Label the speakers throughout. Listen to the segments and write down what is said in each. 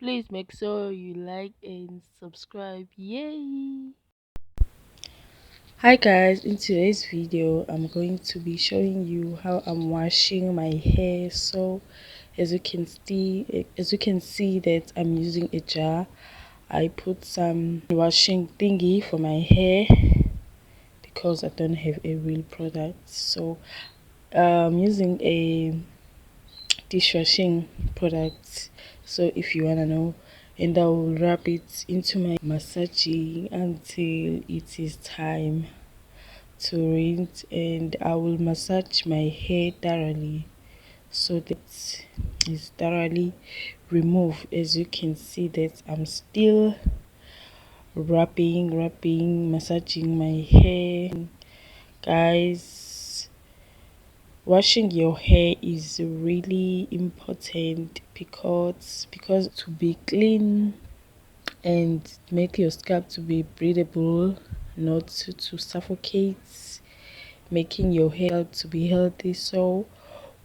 Speaker 1: Please make sure you like and subscribe. Yay! Hi guys, in today's video I'm going to be showing you how I'm washing my hair. So as you can see that I'm using a jar. I put some washing thingy for my hair because I don't have a real product. So I'm using a dishwashing product. So if you wanna know, and I will wrap it into my massaging until it is time to rinse, and I will massage my hair thoroughly so that it's thoroughly removed. As you can see that I'm still wrapping, massaging my hair. Guys, washing your hair is really important because to be clean and make your scalp to be breathable, not to suffocate, making your hair to be healthy. So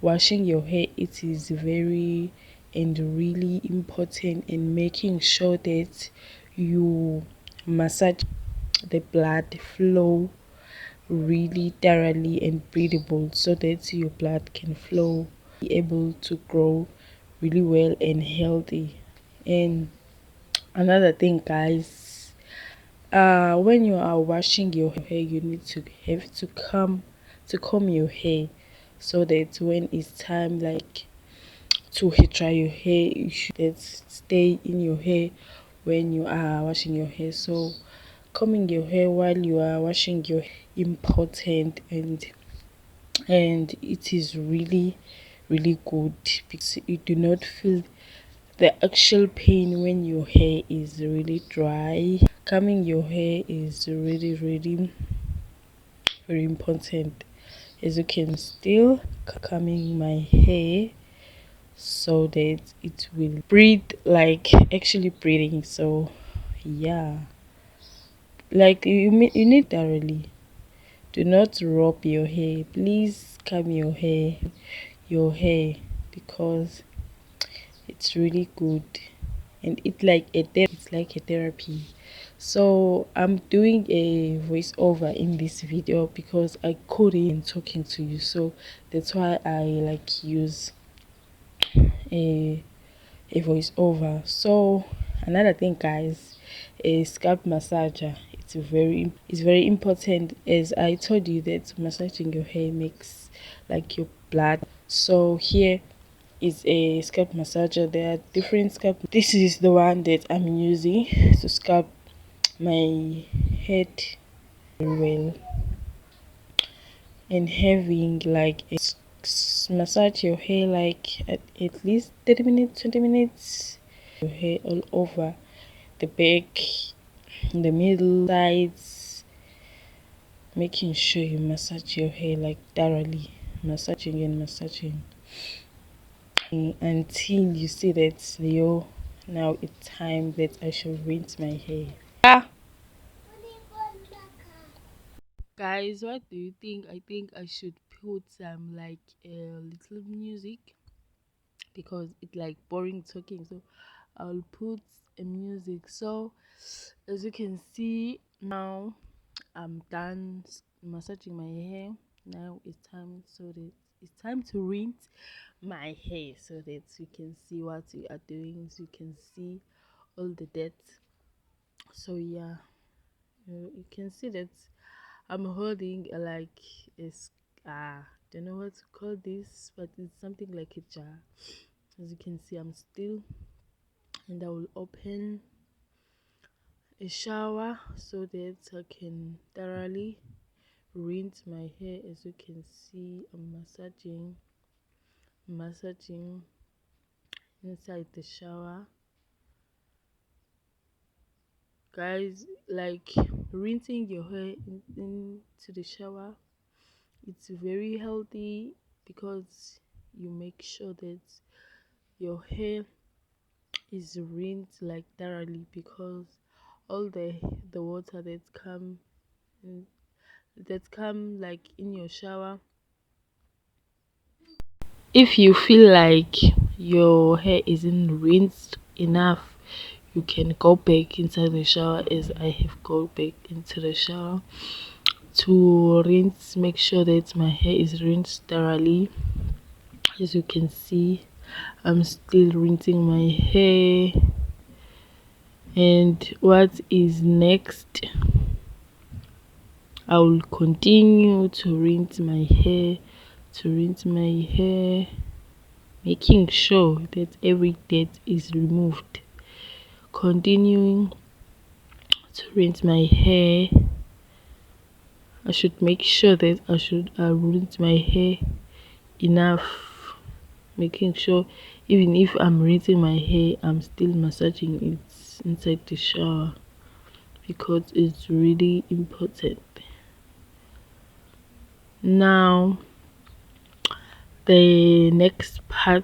Speaker 1: washing your hair, it is very and really important, in making sure that you massage the blood flow really thoroughly and breathable so that your blood can flow, be able to grow really well and healthy. And another thing guys, when you are washing your hair, you need to have to comb your hair so that when it's time like to hair dry your hair, you should stay in your hair when you are washing your hair. So combing your hair while you are washing your hair important, and it is really good because you do not feel the actual pain when your hair is really dry. Combing your hair is really very important. As you can still combing my hair so that it will breathe, like actually breathing. So yeah, like you need thoroughly. Do not rub your hair. Please comb your hair because it's really good, and it's like a therapy. So I'm doing a voiceover in this video because I couldn't talking to you, so that's why I like use a voiceover. So another thing guys is scalp massager. It's very important, as I told you that massaging your hair makes like your blood. So here is a scalp massager. There are different scalp. This is the one that I'm using to scalp my head very well, and having like a massage your hair like at least 30 minutes, 20 minutes. Your hair all over the back, in the middle, sides, making sure you massage your hair like thoroughly, massaging and massaging until you see that now it's time that I should rinse my hair. Guys, what do you think? I think I should put some like a little music because it's like boring talking. So I'll put a music. So as you can see now, I'm done massaging my hair. Now it's time to rinse my hair so that you can see what you are doing, so you can see all the dirt. So yeah, you can see that I'm holding like don't know what to call this, but it's something like a jar. As you can see, I'm still, and I will open a shower so that I can thoroughly rinse my hair. As you can see, I'm massaging inside the shower. Guys, like rinsing your hair into the shower, it's very healthy because you make sure that your hair is rinsed like thoroughly, because all the water in, that come like in your shower, if you feel like your hair isn't rinsed enough, you can go back inside the shower, as I have go back into the shower to rinse. Make sure that my hair is rinsed thoroughly. As you can see, I'm still rinsing my hair. And what is next, I will continue to rinse my hair, making sure that every dirt is removed. Continuing to rinse my hair. I should make sure that I rinse my hair enough, making sure even if I'm rinsing my hair, I'm still massaging it inside the shower, because it's really important. Now the next part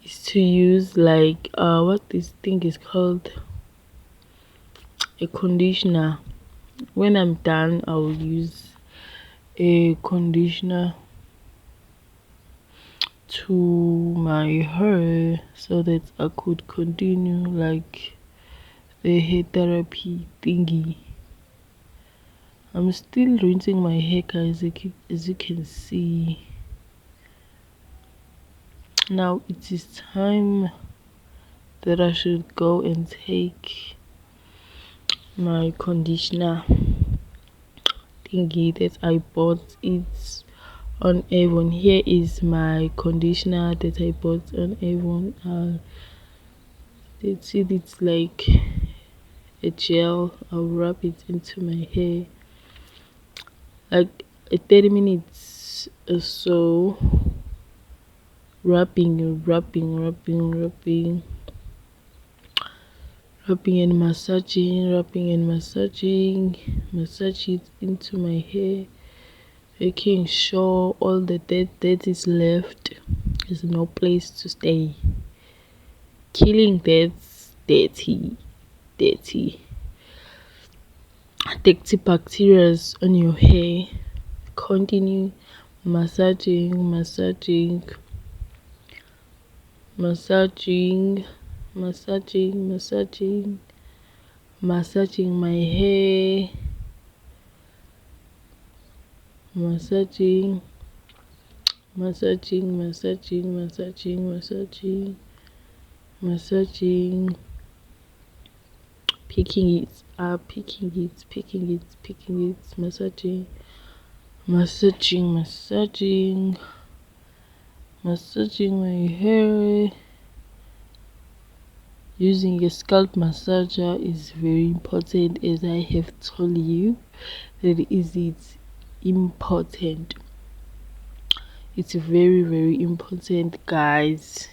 Speaker 1: is to use like what this thing is called, a conditioner. When I'm done, I will use a conditioner to my hair so that I could continue like the hair therapy thingy. I'm still rinsing my hair, guys, as you can see. Now it is time that I should go and take my conditioner thingy that I bought it on Avon. Here is my conditioner that I bought on Avon. That's it. It's like a gel. I'll rub it into my hair like 30 minutes or so, rubbing and massaging, massage it into my hair, making sure all the dirt that is left is no place to stay, killing that dirty bacteria on your hair. Continue massaging my hair, massaging, picking it up, massaging my hair. Using a scalp massager is very important, as I have told you that it's important. It's very important, guys.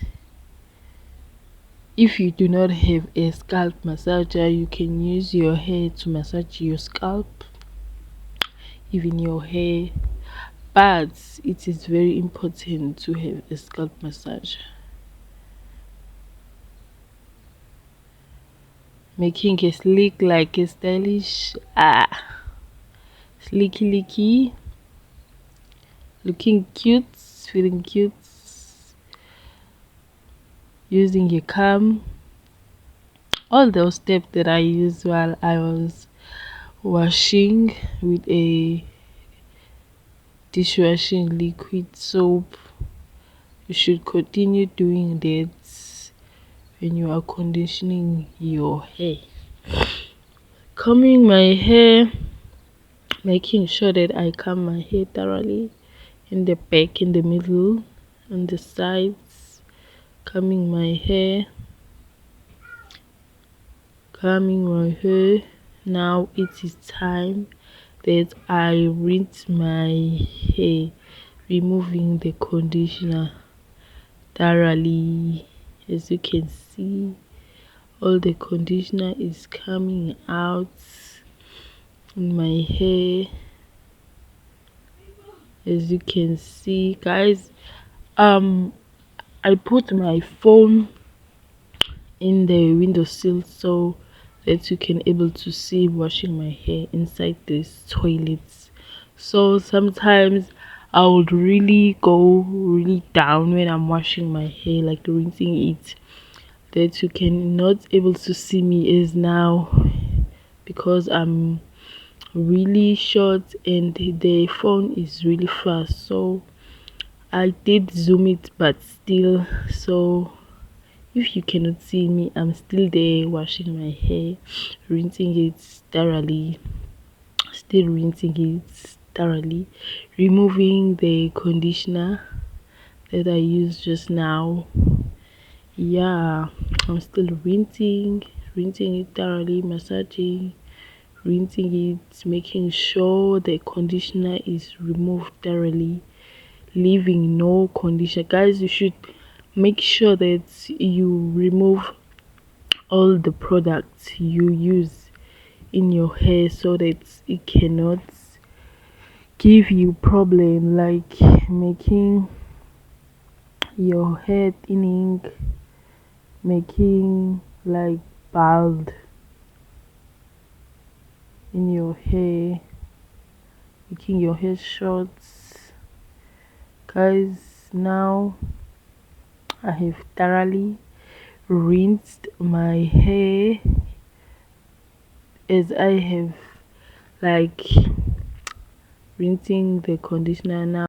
Speaker 1: If you do not have a scalp massager, you can use your hair to massage your scalp, even your hair, but it is very important to have a scalp massager, making a slick like a stylish, slicky, looking cute, feeling cute, using a comb. All those steps that I used while I was washing with a dishwashing liquid soap, you should continue doing that when you are conditioning your hair. Combing my hair, making sure that I comb my hair thoroughly, in the back, in the middle, on the sides, combing my hair. Now it is time that I rinse my hair, removing the conditioner thoroughly. As you can see, all the conditioner is coming out in my hair. As you can see, guys, I put my phone in the windowsill so that you can able to see washing my hair inside this toilets. So sometimes I would really go really down when I'm washing my hair, like rinsing it. That you can not able to see me is now because I'm really short and the phone is really fast, so I did zoom it, but still. So if you cannot see me, I'm still there washing my hair, rinsing it thoroughly, still rinsing it thoroughly, removing the conditioner that I used just now. Yeah, I'm still rinsing it thoroughly, massaging, rinsing it, making sure the conditioner is removed thoroughly, leaving no conditioner. Guys, you should make sure that you remove all the products you use in your hair so that it cannot give you problem, like making your hair thinning, making like bald in your hair, making your hair short. Guys, now I have thoroughly rinsed my hair, as I have like rinsing the conditioner now.